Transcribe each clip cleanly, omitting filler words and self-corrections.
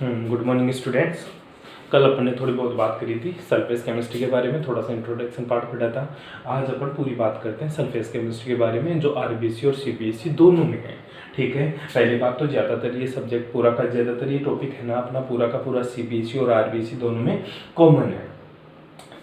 Good morning students. कल अपन ने थोड़ी बहुत बात करी थी सरफेस केमिस्ट्री के बारे में, थोड़ा सा इंट्रोडक्शन पार्ट पढ़ा था। आज अपन पूरी बात करते हैं सरफेस केमिस्ट्री के बारे में, जो आरबीसी और सीबीएसई दोनों में है। ठीक है, पहली बात तो ज़्यादातर ये सब्जेक्ट पूरा का ज़्यादातर ये टॉपिक है ना अपना पूरा का पूरा सीबीएसई और आरबीसी दोनों में कॉमन है।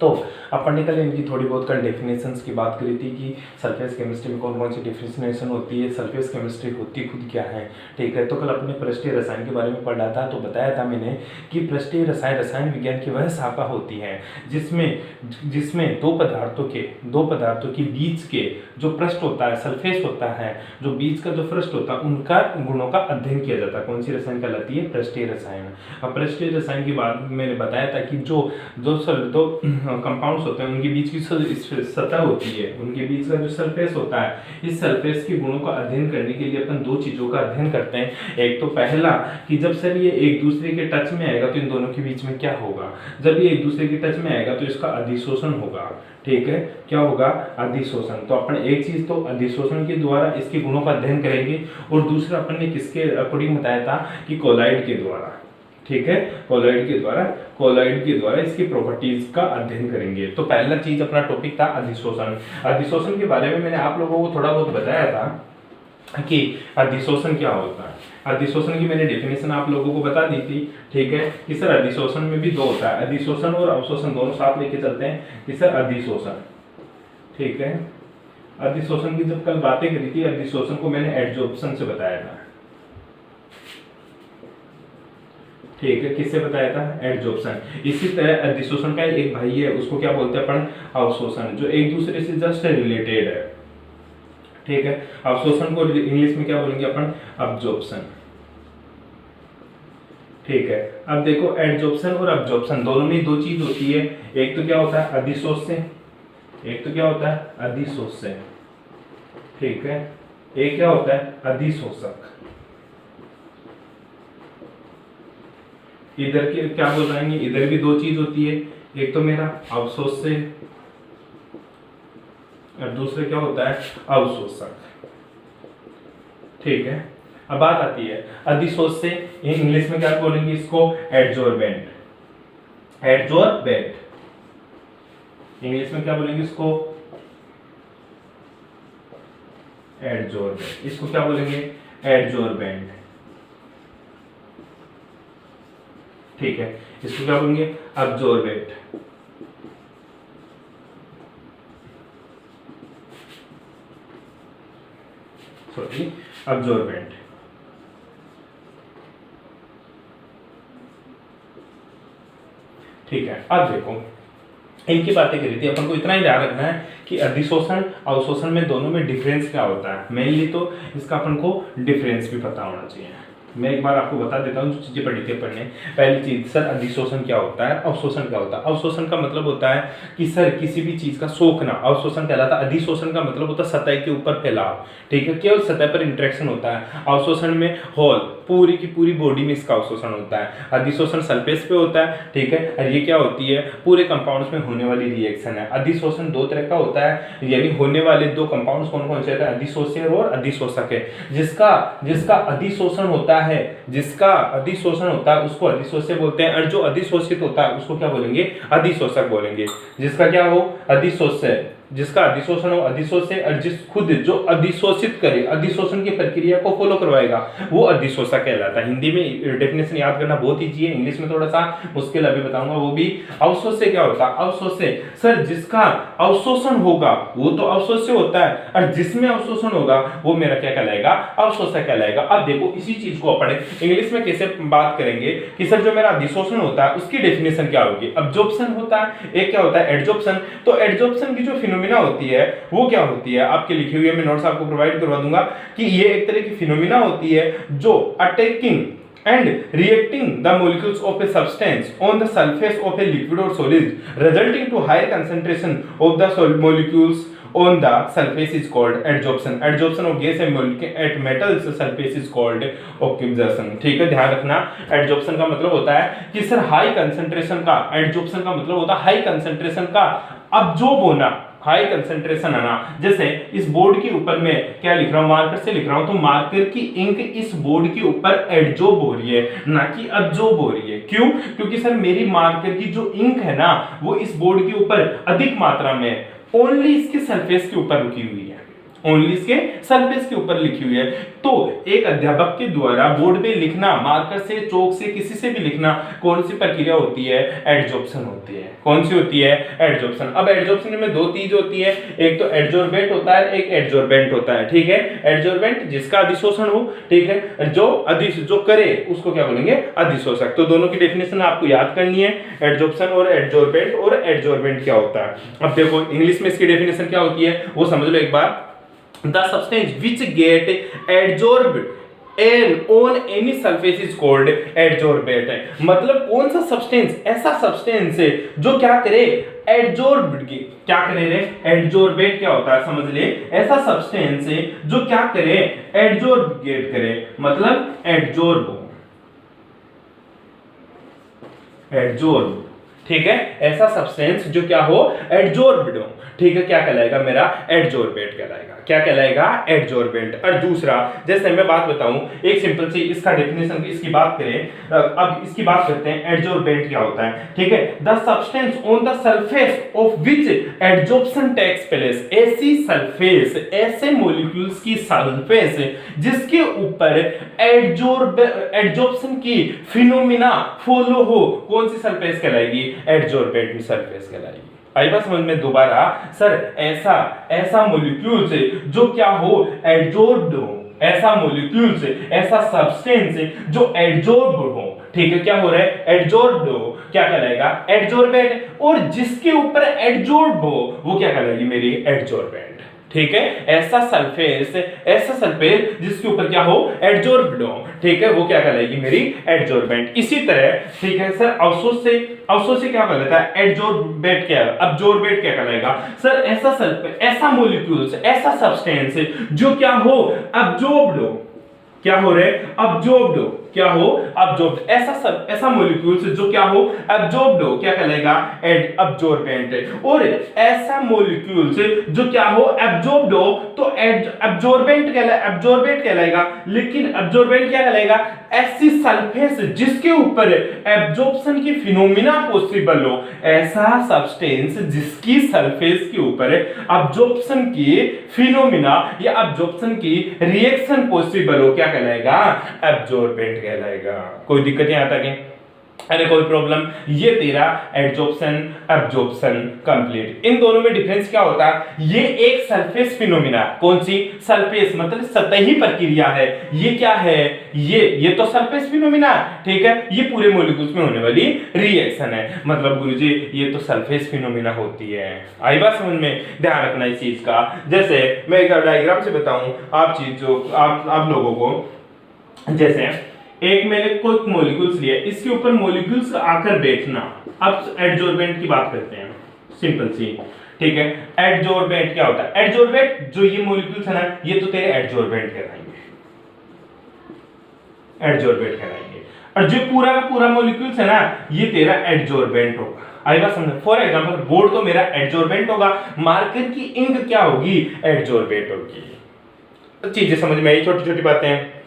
तो अपन ने कल इनकी थोड़ी बहुत कल डेफिनेशंस की बात करी थी कि सरफेस केमिस्ट्री में कौन कौन सी डेफिनेशन होती है, सरफेस केमिस्ट्री होती खुद क्या है। ठीक है, तो कल अपने पृष्ठीय रसायन के बारे में पढ़ा था, तो बताया था मैंने कि पृष्ठीय रसायन विज्ञान की वह शाखा होती है जिसमें जिसमें दो पदार्थों के बीच के जो पृष्ठ होता है, सरफेस होता है, जो बीच का जो पृष्ठ होता है, उनका गुणों का अध्ययन किया जाता है। कौन सी रसायन कहलाती है? पृष्ठीय रसायन। अब पृष्ठीय रसायन की बात मैंने बताया था कि जो कंपाउंड्स होते हैं उनके बीच की सतह होती है, उनके बीच का जो सरफेस होता है, इस सरफेस के गुणों का अध्ययन करने के लिए अपन दो चीजों का अध्ययन करते हैं। एक तो पहला कि जब सर ये एक दूसरे के टच में आएगा तो इन दोनों के बीच में क्या होगा, जब ये एक दूसरे के टच में आएगा तो इसका अधिशोषण होगा। ठीक है, क्या होगा? अधिशोषण। तो अपन एक चीज तो अधिशोषण के द्वारा इसके गुणों का अध्ययन करेंगे, और दूसरा अपन ने किसके अकॉर्डिंग बताया था कि कोलाइड के द्वारा। ठीक है, कोलॉइड के द्वारा इसकी प्रॉपर्टीज का अध्ययन करेंगे। तो पहला चीज अपना टॉपिक था अधिशोषण। अधिशोषण के बारे में मैंने आप लोगों को थोड़ा बहुत बताया था कि अधिशोषण क्या होता है। अधिशोषण की मैंने डेफिनेशन आप लोगों को बता दी थी। ठीक है, कि सर अधिशोषण में भी दो होता है, अधिशोषण और अवशोषण दोनों साथ लेके चलते हैं कि सर अधिशोषण। ठीक है, अधिशोषण की जब कल बातें करी थी, अधिशोषण को मैंने एडजॉर्प्शन से बताया था। ठीक है, किससे बताया था? एडजॉर्प्शन। इसी तरह अधिशोषण का एक भाई है, उसको क्या बोलते हैं अपन? अवशोषण, जो एक दूसरे से जस्ट रिलेटेड है। ठीक है, अवशोषण को इंग्लिश में क्या बोलेंगे अपन? अब्जॉर्प्शन। ठीक है, अब देखो एडजॉर्प्शन और अब्जॉर्प्शन दोनों में दो चीज होती है। एक तो क्या होता है? अधिशोष्य, एक तो क्या होता है? अधिशोष्य। ठीक है, एक क्या होता है? अधिशोषक। इधर के क्या बोल जाएंगे, इधर भी दो चीज होती है, एक तो मेरा अवशोष्य और दूसरा क्या होता है? अवशोषक। ठीक है, अब बात आती है अधिशोष्य, इंग्लिश में क्या बोलेंगे इसको? एडजॉर्बेंट। एडजॉर्बेंट इंग्लिश में क्या बोलेंगे इसको? एडजॉर्बेंट। इसको क्या बोलेंगे? एडजॉर्बेंट। ठीक है, इसको क्या बोलेंगे? अब्जॉर्बेंट। Sorry, absorbent. ठीक है, अब देखो इनकी बातें करी थी, अपन को इतना ही ध्यान रखना है कि अधिशोषण अवशोषण में दोनों में डिफरेंस क्या होता है। मेनली तो इसका अपन को डिफरेंस भी पता होना चाहिए। मैं एक बार आपको बता देता हूँ जो चीजें पढ़ी थी अपन ने। पहली चीज, सर अधिशोषण क्या होता है, अवशोषण क्या होता है। अवशोषण का मतलब होता है कि सर किसी भी चीज का सोखना, अवशोषण कहलाता है। अधिशोषण का मतलब होता है सतह के ऊपर फैलाव। ठीक है, केवल सतह पर इंटरेक्शन होता है। अवशोषण में होल पूरी की पूरी बॉडी में इसका अवशोषण होता है। अधिशोषण सरफेस पे होता है। ठीक है, और ये क्या होती है? पूरे कंपाउंड्स में होने वाली रिएक्शन है। अधिशोषण दो तरह का होता है, यानी होने वाले दो कंपाउंड्स कौन कौन से होते हैं? अधिशोष्य और अधिशोषक है। जिसका अधिशोषण होता है, जिसका अधिशोषण होता है उसको अधिशोष्य बोलते हैं, और जो अधिशोषित होता है उसको क्या बोलेंगे? अधिशोषक बोलेंगे। जिसका क्या हो? अधिशोष्य, जिसका अधिशोषण हो अधिशोष्य, और जिस खुद जो अधिशोषित करे, अधिशोषण की प्रक्रिया को फॉलो करवाएगा, वो अधिशोषक कहलाता है। हिंदी में डेफिनेशन याद करना बहुत ईजी है, इंग्लिश में थोड़ा सा मुश्किल अभी बताऊंगा वो भी। अवशोष्य क्या होता है? अवशोष्य, सर जिसका अवशोषण होगा वो तो अवशोष्य होता है, और जिसमें अवशोषण होगा वो मेरा क्या कहलाएगा? अवशोषक कहलाएगा। अब देखो इसी चीज को अपन इंग्लिश में कैसे बात करेंगे कि सर जो मेरा अधिशोषण होता है उसकी डेफिनेशन क्या होगी? अब्जॉर्प्शन होता है, एक क्या होता है? एडजॉर्प्शन। तो एडजॉर्प्शन की जो फिनोमिना होती है वो क्या होती है? आपके लिखे हुए मैं नोट्स आपको प्रोवाइड करवा दूंगा कि ये एक तरह की फिनोमिना होती है जो attacking and reacting the molecules of a substance on the surface of a liquid or solid resulting to higher concentration of the molecules on the surface is called adsorption. Adsorption of gas and molecule at metals surface is called oxidation. ठीक है, ध्यान रखना। adsorption का मतलब होता है कि sir high concentration का, adsorption का मतलब होता है हाई कंसंट्रेशन का अब्जॉर्ब होना। हाई कंसंट्रेशन आना। जैसे इस बोर्ड के ऊपर मैं क्या लिख रहा हूं, मार्कर से लिख रहा हूं, तो मार्कर की इंक इस बोर्ड के ऊपर एडजॉर्ब हो रही है, ना कि अब्जॉर्ब हो रही है। क्यों? क्योंकि सर मेरी मार्कर की जो इंक है ना वो इस बोर्ड के ऊपर अधिक मात्रा में ओनली इसके सरफेस के ऊपर रुकी हुई है, ओनली इसके सरफेस के ऊपर लिखी हुई है। तो एक अध्यापक के द्वारा बोर्ड पे लिखना, मार्कर से, चौक से, किसी से भी लिखना, कौन सी प्रक्रिया होती है? एडजॉर्प्शन होती है। कौन सी होती है? एडजॉर्प्शन। अब एडजॉर्प्शन में दो चीज होती है, एक तो एडजॉर्बेट होता है, एक एडजॉर्बेंट होता है। ठीक है, एडजॉर्बेंट जिसका अधिशोषण हो, ठीक है, जो करे उसको क्या बोलेंगे? अधिशोषक। तो दोनों की डेफिनेशन आपको याद करनी है, एडजॉर्प्शन और एडजॉर्बेंट, और एडजॉर्बेंट क्या होता है। अब देखो इंग्लिश में इसकी डेफिनेशन क्या होती है वो समझ लो एक बार। The substance which get adsorbed on any surface is called adsorbate। मतलब कौन सा सब्सटेंस? ऐसा सब्सटेंस है जो क्या करे? एडजॉर्ब की क्या करे रे? एडजॉर्बेट क्या होता है समझ ले। ऐसा सब्सटेंस है जो क्या करे? एडजॉर्बेट करे, मतलब एडजॉर्ब, एडजॉर्ब। ठीक है, ऐसा सब्सटेंस जो क्या हो? एडजॉर्ब्ड हो। ठीक है, क्या कहलाएगा? मेरा एडजॉर्बेट कहलाएगा। क्या कहलाएगा? एडजॉर्बेंट। और दूसरा, जैसे मैं बात बताऊं, एक सिंपल सी इसका डेफिनेशन की इसकी बात करें, अब इसकी बात करते हैं एडजॉर्बेंट क्या होता है। ठीक है, the substance on the surface of which adsorption takes place. ऐसी सरफेस, ऐसे मॉलिक्यूल्स की सरफेस जिसके ऊपर एडजॉर्प्शन की फिनोमिना फॉलो हो, कौन सी सरफेस कहलाएगी? एडजॉर्बेंट सरफेस कहलाएगी। आई बात समझ में? दोबारा सर, ऐसा मॉलिक्यूल से जो क्या हो? एडजॉर्ब्ड हो। ऐसा मॉलिक्यूल से, ऐसा सब्सटेंस से जो एडजॉर्ब हो। ठीक है, क्या हो रहा है? एडजॉर्ब्ड हो, क्या कहलाएगा? एडजॉर्बेट। और जिसके ऊपर एडजॉर्ब हो वो क्या कहलाएगी? मेरी एडजॉर्बेंट। ठीक है, ऐसा सरफेस जिसके ऊपर क्या हो? एडजॉर्ब्ड हो। ठीक है, वो क्या कहलाएगी? मेरी एडजॉर्बेंट। इसी तरह ठीक है सर, अवशोष से क्या कहलाता है? एडजॉर्बेट। क्या? अब्जॉर्बेट क्या कहलाएगा? सर ऐसा मॉलिक्यूल्स, ऐसा सब्सटेंस जो क्या हो? अब्जॉर्ब्ड हो। क्या हो रहे? अब्जॉर्ब्ड हो। क्या हो? अब्जॉर्ब्ड। ऐसा मॉलिक्यूल्स जो क्या हो? अब्जॉर्ब्ड हो, क्या कहलाएगा? अब्जॉर्बेंट। और ऐसा मॉलिक्यूल्स जो क्या हो? अब्जॉर्ब्ड हो, तो अब्जॉर्बेंट कहलाएगा। लेकिन अब्जॉर्बेंट क्या कहलाएगा? ऐसी सरफेस जिसके ऊपर एब्जॉर्प्शन की फिनोमिना पॉसिबल हो, ऐसा सब्सटेंस जिसकी सरफेस के ऊपर एब्जॉर्प्शन की फिनोमिना या एब्जॉर्प्शन की रिएक्शन पॉसिबल हो, क्या कहलाएगा? एब्जॉर्बेंट कहलाएगा। कोई दिक्कत यहाँ तक है? अरे कोई प्रॉब्लम? ये तेरा एडजॉर्प्शन, एब्जॉर्प्शन कंप्लीट। इन दोनों में डिफरेंस क्या होता है? ये एक सरफेस फिनोमिना, कौन सी? सरफेस मतलब सतही प्रक्रिया है। ये क्या है? ये तो सरफेस फिनोमिना। ठीक है, ये पूरे मॉलिक्यूल्स में होने वाली रिएक्शन है। मतलब गुरुजी ये तो सरफेस फिनोमिना होती है। आई बात समझ में? ध्यान रखना इस चीज का। जैसे मैं एक डायग्राम से बताऊं आप चीज जो आप लोगों को, जैसे एक मैंने कोई मॉलिक्यूल्स लिया, इसके ऊपर मॉलिक्यूल्स आकर बैठना। अब एडजॉर्बेंट की बात करते हैं, सिंपल सी। ठीक है, एडजॉर्बेंट क्या होता है? एडजॉर्बेंट जो ये मॉलिक्यूल्स है ना, ये तो तेरे एडजॉर्बेंट कहलाएंगे, एडजॉर्बेंट कहलाएंगे। और जो पूरा का पूरा मॉलिक्यूल्स है ना, ये तेरा एडजॉर्बेंट होगा। आई बात समझ? फॉर एग्जांपल बोर्ड तो मेरा एडजॉर्बेंट होगा, मार्कर की इंक क्या होगी? एडजॉर्बेंट होगी। तो चीजें समझ में आई, छोटी छोटी बातें हैं।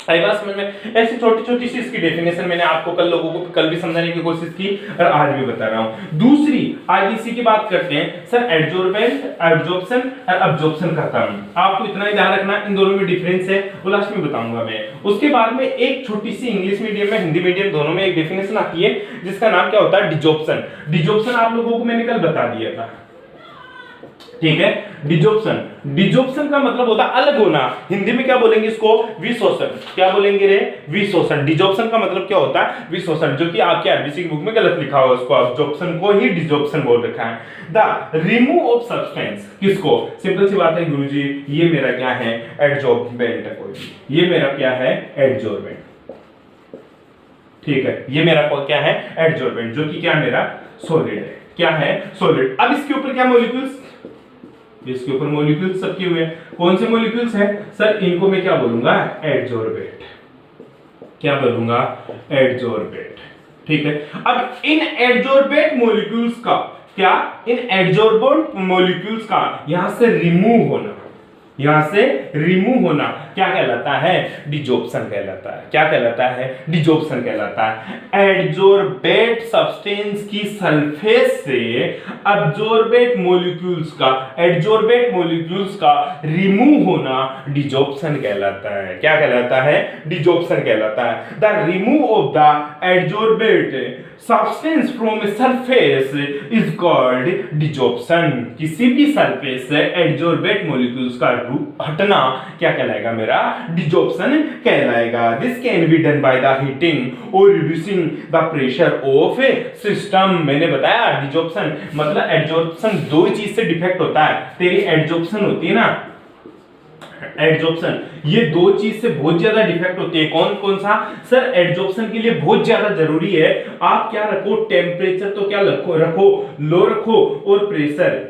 आई बात समझ में? ऐसी छोटी छोटी सी इसकी डेफिनेशन मैंने आपको लोगों को कल भी समझाने की कोशिश की और आज भी बता रहा हूं। दूसरी, आज इसी की बात करते हैं सर, एडजॉर्बेंट, एब्जॉर्प्शन और अब्जॉर्प्शन करता हूं। आपको इतना ही ध्यान रखना, इन दोनों में डिफरेंस है, वो लास्ट में बताऊंगा मैं। उसके बाद में एक छोटी सी इंग्लिश मीडियम में, हिंदी मीडियम दोनों में एक डेफिनेशन आती है जिसका नाम क्या होता है? डिजॉर्प्शन। डिजॉर्प्शन आप लोगों को मैंने कल बता दिया था। ठीक है, डिजॉर्प्शन का मतलब होता है अलग होना। हिंदी में क्या बोलेंगे इसको? विशोषण। क्या बोलेंगे रे? विशोषण। डिजॉर्प्शन का मतलब क्या होता है? विशोषण, जो कि आपके आरबीसी की बुक में गलत लिखा हुआ है, उसको अब्जॉर्प्शन को ही डिजॉर्प्शन बोल रखा है। द रिमूव ऑफ सब्सटेंस, किसको? सिंपल सी बात है गुरुजी, ये मेरा क्या है? एडजॉर्बेंट है। कोई ये मेरा क्या है? एडजॉर्बेंट। ठीक है, ये मेरा क्या है? एडजॉर्बेंट, जो कि क्या मेरा सॉलिड है। क्या है? सॉलिड। अब इसके ऊपर क्या मॉलिक्यूल्स? इसके ऊपर मॉलिक्यूल्स सबके हुए। कौन से मॉलिक्यूल्स हैं सर? इनको मैं क्या बोलूंगा? एडजॉर्बेट। क्या बोलूंगा? एडजॉर्बेट। ठीक है, अब इन एडजॉर्बेट मॉलिक्यूल्स का क्या, इन एडजॉर्बेंट मॉलिक्यूल्स का यहां से रिमूव होना, यहां से रिमूव होना क्या कहलाता है, डिजॉर्प्शन कहलाता है। क्या कहलाता है, डिजॉर्प्शन कहलाता है। एडजॉर्बेट सब्सटेंस की सरफेस से एब्जॉर्बेट मॉलिक्यूल्स का, एडजॉर्बेट मॉलिक्यूल्स का रिमूव होना डिजॉर्प्शन कहलाता है। क्या कहलाता है, डिजॉर्प्शन कहलाता है। The remove of the adsorbate substance from a surface is called desorption. किसी भी सरफेस से एडजॉर्बेट मॉलिक्यूल्स का हटना क्या कहलाएगा, मेरा डिजॉर्प्शन कहलाएगा। This can be done by the heating और reducing the pressure of a system. मैंने बताया डिजॉर्प्शन मतलब एडजॉर्प्शन दो चीज से डिफेक्ट होता है। तेरी एडजॉर्प्शन होती है ना, एडजॉर्प्शन, ये दो चीज से बहुत ज्यादा डिफेक्ट होती है। कौन कौन सा सर, एडजॉर्प्शन के लिए बहुत ज्यादा जरूरी है आप क्या रखो, टेम्परेचर तो क्या रखो लो रखो, और प्रेशर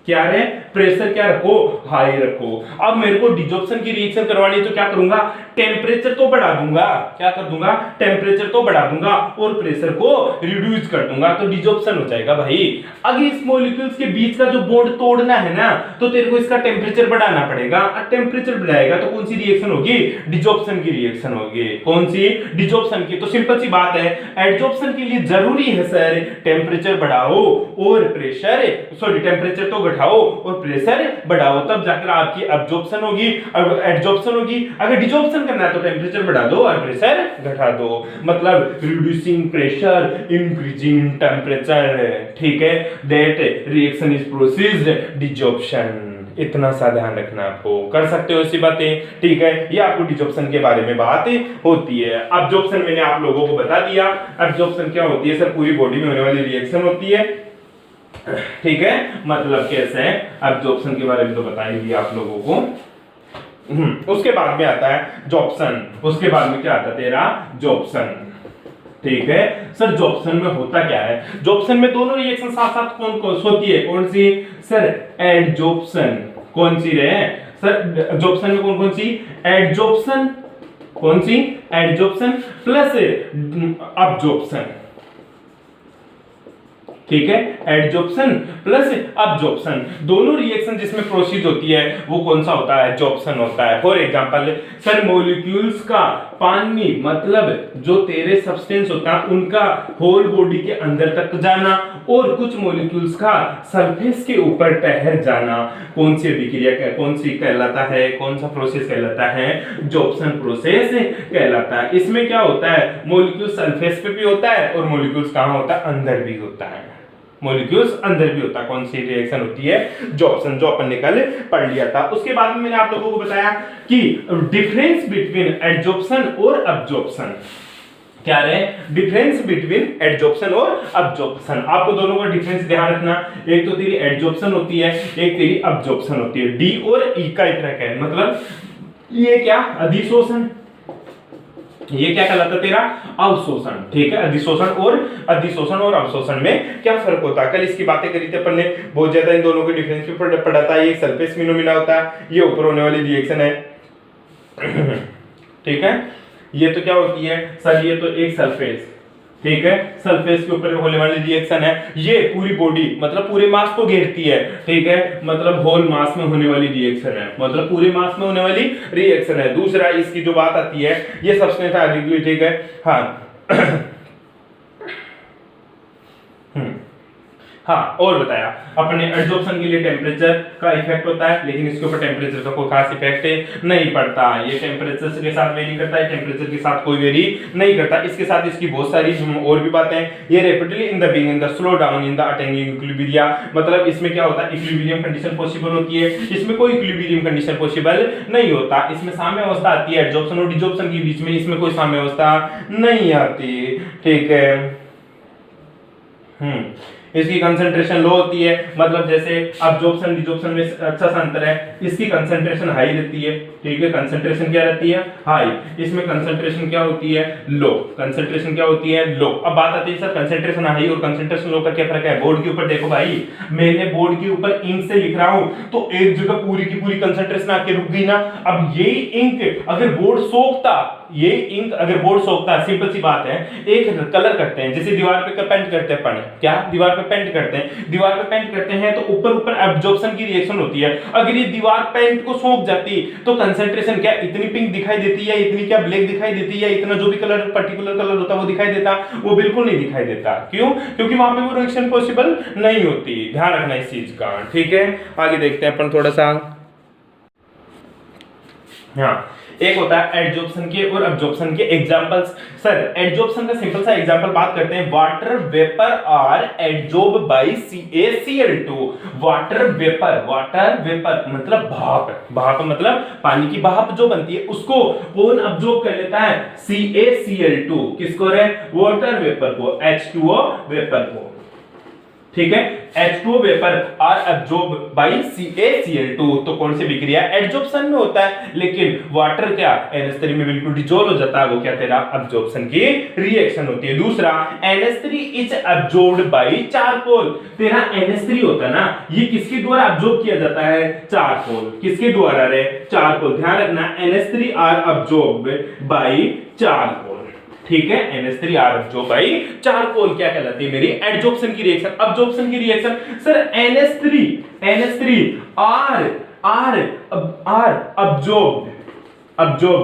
क्या है, प्रेशर क्या रखो, हाई रखो। अब मेरे को डिजॉर्प्शन की रिएक्शन करवानी है तो क्या करूंगा, टेम्परेचर तो बढ़ा दूंगा, क्या कर दूंगा, टेम्परेचर तो बढ़ा दूंगा और प्रेशर को रिड्यूस कर दूंगा, तो डिजॉर्प्शन हो जाएगा भाई। अगर इस मॉलिक्यूल्स के बीच का जो बॉन्ड तोड़ना है ना, तो तेरे को इसका टेम्परेचर बढ़ाना पड़ेगा, और टेम्परेचर बढ़ाएगा तो कौन सी रिएक्शन होगी, डिजॉर्प्शन की रिएक्शन होगी। कौन सी, डिजॉर्प्शन की। तो सिंपल सी बात है, एडजॉर्प्शन के लिए जरूरी है सर टेम्परेचर बढ़ाओ और प्रेशर, सॉरी टेम्परेचर तो घटाओ और प्रेशर बढ़ाओ, तब जाकर आपकी एब्जॉर्प्शन होगी, अब एडजॉर्प्शन होगी। अगर डिजॉर्प्शन करना है तो टेम्परेचर बढ़ा दो और प्रेशर घटा दो, मतलब रिड्यूसिंग प्रेशर, इंक्रीजिंग टेम्परेचर, ठीक है, दैट रिएक्शन इज प्रोसीज्ड डिजॉर्प्शन। इतना सा ध्यान रखना, आपको कर सकते हो ऐसी बातें, ठीक है। ये आपको डिजॉर्प्शन के बारे में बात होती है। एब्जॉर्प्शन मैंने आप लोगों को बता दिया। एब्जॉर्प्शन क्या होती है सर, पूरी बॉडी में होने वाली रिएक्शन होती है, ठीक है, मतलब कैसे है, एब्जॉर्प्शन के बारे में तो बता ही दिया आप लोगों को। उसके बाद में आता है जॉर्प्शन, उसके बाद में क्या आता है तेरा, जॉर्प्शन, ठीक है। सर जॉर्प्शन में होता क्या है, जॉर्प्शन में दोनों रिएक्शन साथ साथ कौन कौन होती है, कौन सी सर, एडजॉर्प्शन, कौन सी रे सर, जॉर्प्शन में कौन कौन सी, एडजॉर्प्शन, कौन सी, एडजॉर्प्शन प्लस एब्जॉर्प्शन, ठीक है, एडजॉर्प्शन प्लस एब्जॉर्प्शन, दोनों रिएक्शन जिसमें प्रोसीड होती है वो कौन सा होता है, एडजॉर्प्शन होता है। फॉर एग्जांपल सर, मॉलिक्यूल्स का पानी मतलब जो तेरे सब्सटेंस होता है उनका होल बॉडी के अंदर तक जाना, और कुछ मॉलिक्यूल्स का सरफेस के ऊपर ठहर जाना, कौन सी अभिक्रिया, कौन सी कहलाता है, कौन सा प्रोसेस कहलाता है, जॉर्प्शन प्रोसेस कहलाता है। इसमें क्या होता है, मॉलिक्यूल सरफेस पे भी होता है और मॉलिक्यूल्स कहां होता है, अंदर भी होता है, मॉलिक्यूल्स अंदर भी होता है। कौन सी रिएक्शन होती है, जॉर्प्शन, जो अपन ने कल पढ़ लिया था। उसके बाद में मैंने आप लोगों को बताया कि डिफरेंस बिटवीन एडजॉर्प्शन और एब्जॉर्प्शन, क्या है, डिफरेंस बिटवीन एडजॉर्प्शन और एब्जॉर्प्शन। आपको दोनों का डिफरेंस ध्यान रखना, एक तो तेरी एडजॉर्प्शन होती है, एक तेरी एब्जॉर्प्शन होती है। डी और ई का इतना क्या है, मतलब ये क्या, अधिशोषण, ये क्या कहलाता है तेरा, अवशोषण, ठीक है। अधिशोषण और अवशोषण में क्या फर्क होता है, कल इसकी बातें करी थी अपन ने, बहुत ज्यादा इन दोनों के डिफरेंस पे पढ़ा था। ये सरफेस फिनोमेना होता है, ये ऊपर होने वाली रिएक्शन है, ठीक है। ये तो क्या होती है सर, ये तो एक सरफेस, ठीक है, सरफेस के ऊपर होने वाली रिएक्शन है। ये पूरी बॉडी मतलब पूरे मास को घेरती है, ठीक है, मतलब होल मास में होने वाली रिएक्शन है, मतलब पूरे मास में होने वाली रिएक्शन है। दूसरा इसकी जो बात आती है, ये सब्सटेंस है, ठीक है, हाँ हाँ, और बताया अपने एडजॉर्प्शन के लिए टेम्परेचर का इफेक्ट होता है, लेकिन इसके ऊपर टेम्परेचर का कोई खास इफेक्ट नहीं पड़ता। ये टेम्परेचर के साथ वेरी करता है, टेम्परेचर के साथ कोई वेरी नहीं करता। इसके साथ इसकी बहुत सारी और भी बातें हैं। ये rapidly in the beginning, the slow down in the attaining equilibria, मतलब इसमें क्या होता है, इक्विलिब्रियम कंडीशन पॉसिबल होती है, इसमें कोई इक्विलिब्रियम कंडीशन पॉसिबल नहीं होता। इसमें साम्य अवस्था आती है एडजॉर्प्शन और डिजॉर्प्शन के बीच में, इसमें कोई साम्य अवस्था नहीं आती, ठीक है। इसकी कंसंट्रेशन लो होती है, मतलब जैसे एब्जॉर्प्शन डिजॉर्प्शन में अच्छा सा अंतर है, इसकी कंसंट्रेशन हाई रहती है, ठीक है, कंसंट्रेशन क्या रहती है, हाई। इसमें कंसंट्रेशन क्या होती है, लो, कंसंट्रेशन क्या होती है, लो। अब बात आती है सर कंसंट्रेशन हाई और कंसंट्रेशन लो का क्या फर्क है। बोर्ड के ऊपर देखो भाई, मैंने बोर्ड के ऊपर इंक से लिख रहा हूं तो एक जगह पूरी की पूरी कंसंट्रेशन आके रुक गई ना। अब यही इंक अगर बोर्ड सोखता ये इंक अगर बोर्ड सोखता है, सिंपल सी बात है, एक कलर करते हैं, जैसे दीवार पे पेंट करते हैं अपन, क्या दीवार पे पेंट करते हैं, दीवार पे पेंट करते हैं तो ऊपर ऊपर एब्जॉर्प्शन की रिएक्शन होती है। अगर ये दीवार पेंट को सोख जाती तो कंसंट्रेशन क्या इतनी पिंक दिखाई देती है, इतनी क्या ब्लैक दिखाई देती है, इतना जो भी कलर पर्टिकुलर कलर होता है वो दिखाई देता? वो बिल्कुल नहीं दिखाई देता। क्यों? क्योंकि वहां पे वो रिएक्शन पॉसिबल नहीं होती। ध्यान रखना इस चीज का, ठीक है। आगे देखते हैं अपन थोड़ा सा। हाँ, एक होता है एडजॉर्प्शन के और अब्जॉर्प्शन के एग्जांपल्स। सर एडजॉर्प्शन का सिंपल सा एग्जांपल बात करते हैं, water vapour are adsorb by CaCl2। Water vapour मतलब भाप, भाप मतलब पानी की भाप जो बनती है उसको कौन अब्जॉर्ब कर लेता है? CaCl2। किसको रे? वाटर वेपर को, H2O वेपर को, ठीक है। H2O vapour are absorb by CaCl2। तो कौन सी विक्रिया एडजॉर्प्शन में होता है, लेकिन वाटर क्या NH3 में बिल्कुल डिसॉल्व हो जाता है, वो क्या तेरा अब्जॉर्प्शन की रिएक्शन होती है। दूसरा NH3 is absorbed bye charcoal. तेरा NH3 होता है ना, ये किसके द्वारा एब्जॉर्ब किया जाता है? चारकोल। किसके द्वारा रे? चारकोल। ध्यान रखना NH3 are absorbed bye charcoal, ठीक है। NH3 are absorb by charcoal क्या कहलाती है मेरी? एडजॉर्प्शन की रिएक्शन। अब्जॉर्प्शन की reaction sir NH3 are absorb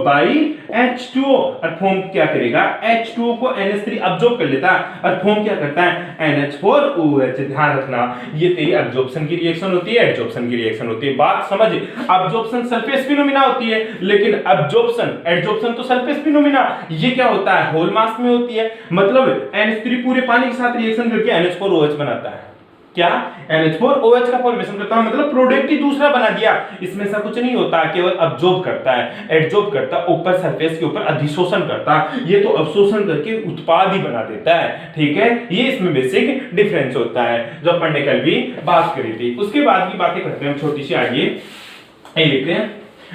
by H2O और फॉर्म क्या करेगा? H2O को NH3 अब्जॉर्ब कर लेता है और फॉर्म क्या करता है? NH4OH। ध्यान रखना ये तेरी अब्जॉर्प्शन की रिएक्शन होती है, एडजॉर्प्शन की रिएक्शन होती है। बात समझ? अब्जॉर्प्शन सरफेस फिनोमेना होती है, लेकिन एडजॉर्प्शन तो सरफेस फिनोमेना। ये क्या होता है? होल मास में होती है। मतलब NH3 पूरे पानी के साथ रिएक्शन करके NH4OH बनाता है। क्या? NH4OH का फॉर्मेशन करता है, मतलब प्रोडक्ट ही दूसरा बना दिया। इसमें ऐसा कुछ नहीं होता, केवल अब्जॉर्ब करता है, एडजॉर्ब करता है, ऊपर सरफेस के ऊपर अधिशोषण करता है। ये तो अवशोषण करके उत्पाद ही बना देता है, ठीक है। ये इसमें बेसिक डिफरेंस होता है जो अपन ने कल भी बात करी थी। उसके बाद की बातें करते हैं छोटी सी। आगे लिखते हैं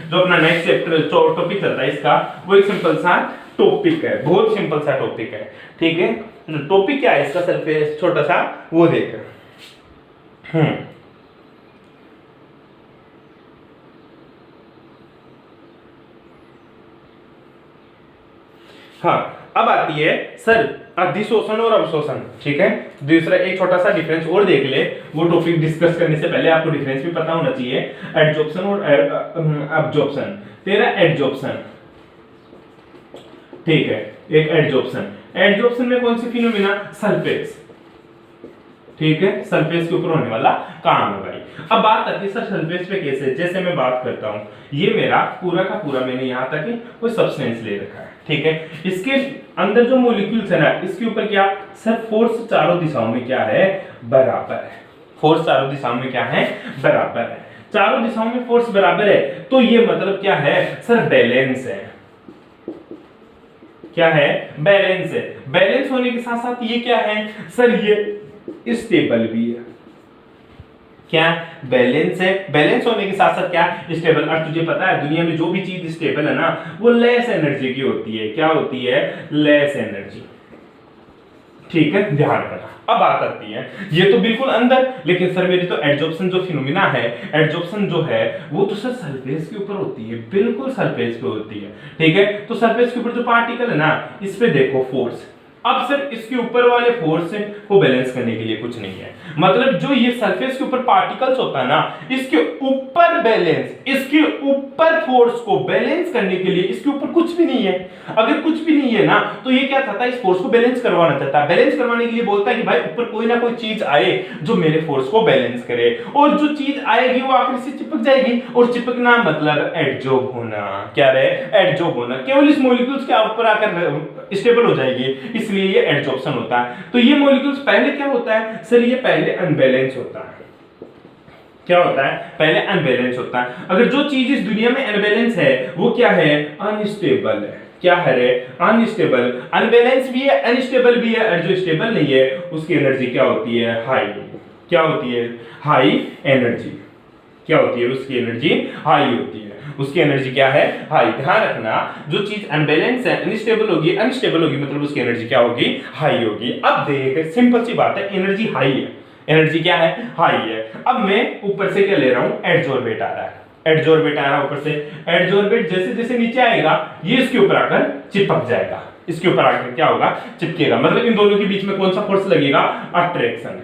जो अपना नेक्स्ट चैप्टर टॉपिक चलता है इसका, वो एक सिंपल सा टॉपिक है, बहुत सिंपल सा टॉपिक है, ठीक है। टॉपिक क्या है इसका? सरफेस छोटा सा वो देख। हाँ, अब आती है सर अधिशोषण और अवशोषण, ठीक है। दूसरा एक छोटा सा डिफरेंस और देख ले, वो टॉपिक डिस्कस करने से पहले आपको डिफरेंस भी पता होना चाहिए। एडजॉर्प्शन और अब्जॉर्प्शन। तेरा एडजॉर्प्शन, ठीक है, एक एडजॉर्प्शन में कौन सी फिनोमेना? सरफेस, ठीक है, सरफेस के ऊपर होने वाला काम है भाई। अब बात आती है सर सरफेस पे कैसे? जैसे मैं बात करता हूं, ये मेरा पूरा का पूरा मैंने यहां तक कोई सब्सटेंस ले रखा है, ठीक है। इसके अंदर जो मॉलिक्यूल्स है ना, इसके ऊपर क्या सर फोर्स चारों दिशाओं में क्या है? बराबर है। फोर्स चारों दिशाओं में क्या है? बराबर है। चारों दिशाओं में फोर्स बराबर है, तो ये मतलब क्या है सर? बैलेंस है। क्या है? बैलेंस है। बैलेंस होने के साथ साथ ये क्या है सर? ये स्टेबल भी है। क्या? बैलेंस है। बैलेंस होने के साथ साथ क्या? स्टेबल। और तुझे पता है दुनिया में जो भी चीज स्टेबल है ना, वो लेस एनर्जी की होती है। क्या होती है? लेस एनर्जी, ठीक है, ध्यान रखना। अब बात आती है, ये तो बिल्कुल अंदर, लेकिन सर मेरी तो एडजॉर्प्शन जो फिनोमिना है, एडजॉर्प्शन जो है वो तो सर सरफेस के ऊपर होती है, बिल्कुल सरफेस पे होती है, ठीक है। तो सरफेस के ऊपर जो पार्टिकल है ना, इस पे देखो फोर्स। अब सर इसके ऊपर वाले फोर्स को बैलेंस करने के लिए कुछ नहीं है। मतलब जो ये सरफेस के ऊपर पार्टिकल्स होता है ना, इसके ऊपर बैलेंस, इसके ऊपर फोर्स को बैलेंस करने के लिए इसके ऊपर कुछ भी नहीं है। अगर कुछ भी नहीं है ना, तो ये क्या चाहता है? इस फोर्स को बैलेंस करवाना चाहता है। बैलेंस करवाने के लिए बोलता है कि भाई ऊपर कोई ना कोई चीज आए जो मेरे फोर्स को बैलेंस करे, और जो चीज आएगी वो आखिर से चिपक जाएगी, और चिपकना मतलब एडजॉर्ब होना। क्या रहे? एडजॉर्ब होना। केवल इस मॉलिक्यूल्स के ऊपर आकर स्टेबल हो जाएगी, इसलिए ये एडजॉर्प्शन होता है। तो ये मॉलिक्यूल्स पहले क्या होता है सर? ये पहले अनबैलेंस होता है। क्या होता है? पहले अनबैलेंस होता है। अगर जो चीज इस दुनिया में अनबैलेंस है वो क्या है? अनस्टेबल है। क्या है? अनस्टेबल। अनबैलेंस भी है, अनस्टेबल भी है, और जो स्टेबल नहीं है उसकी एनर्जी क्या होती है? हाई। क्या होती है? High energy. क्या होती है? उसकी एनर्जी हाई होती है। उसकी एनर्जी क्या है? हाई। ध्यान रखना, जो चीज अनबैलेंस है, अनस्टेबल होगी मतलब उसकी एनर्जी क्या होगी? हाई होगी। अब देख, सिंपल सी बात है, एनर्जी हाई है। एनर्जी क्या है? हाई है। अब मैं ऊपर से क्या ले रहा हूं? एडजॉर्बेट आ रहा है। एडजॉर्बेट आ रहा ऊपर से, एडजॉर्बेट जैसे जैसे नीचे आएगा ये इसके ऊपर आकर चिपक जाएगा, इसके ऊपर आकर क्या होगा, चिपकेगा। मतलब इन दोनों के बीच में कौन सा फोर्स लगेगा, अट्रैक्शन।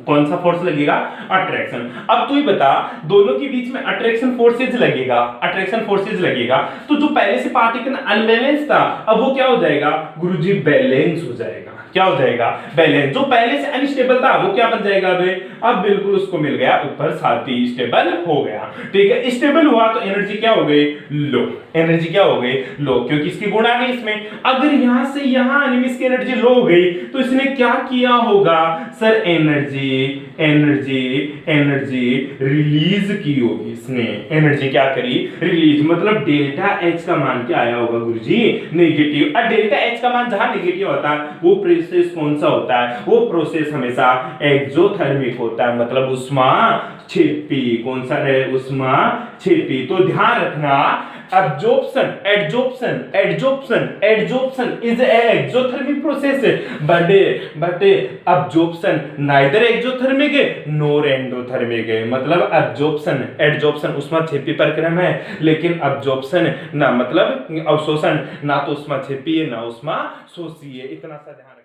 कौन सा फोर्स लगेगा, अट्रैक्शन। अब तू ही बता, दोनों के बीच में अट्रैक्शन फोर्सेज लगेगा, अट्रैक्शन फोर्सेज लगेगा, तो जो पहले से पार्टिकल अनबैलेंस था अब वो क्या हो जाएगा गुरुजी, बैलेंस हो जाएगा। क्या हो जाएगा, बैलेंस। जो पहले से अनस्टेबल था वो क्या बन जाएगा, अब बिल्कुल उसको मिल गया ऊपर, साथ ही स्टेबल हो गया। ठीक है, स्टेबल हुआ तो एनर्जी क्या हो गई, लो। एनर्जी क्या हो गई, लो, क्योंकि इसकी गुण आ गई इसमें। अगर यहां से यहां इसकी एनर्जी लो हो गई तो इसने क्या किया होगा sir, energy energy energy release की होगी। इसने एनर्जी क्या करी, रिलीज। मतलब डेल्टा एच का मान क्या आया होगा गुरुजी, नेगेटिव। और डेल्टा एच का मान जहां नेगेटिव होता है वो प्रोसेस कौन सा होता है, वो प्रोसेस हमेशा एक्सोथर्मिक होता है, मतलब उष्मा क्षेपी। कौन सा है, उष्मा क्षेपी। तो ध्यान रखना, absorption adsorption adsorption adsorption is a exothermic process but absorption neither exothermic nor endothermic है। मतलब adsorption उष्माक्षेपी प्रक्रिया है, लेकिन absorption ना मतलब अवशोषण, ना तो उष्माक्षेपी है ना उष्मा शोषी है। इतना सा ध्यान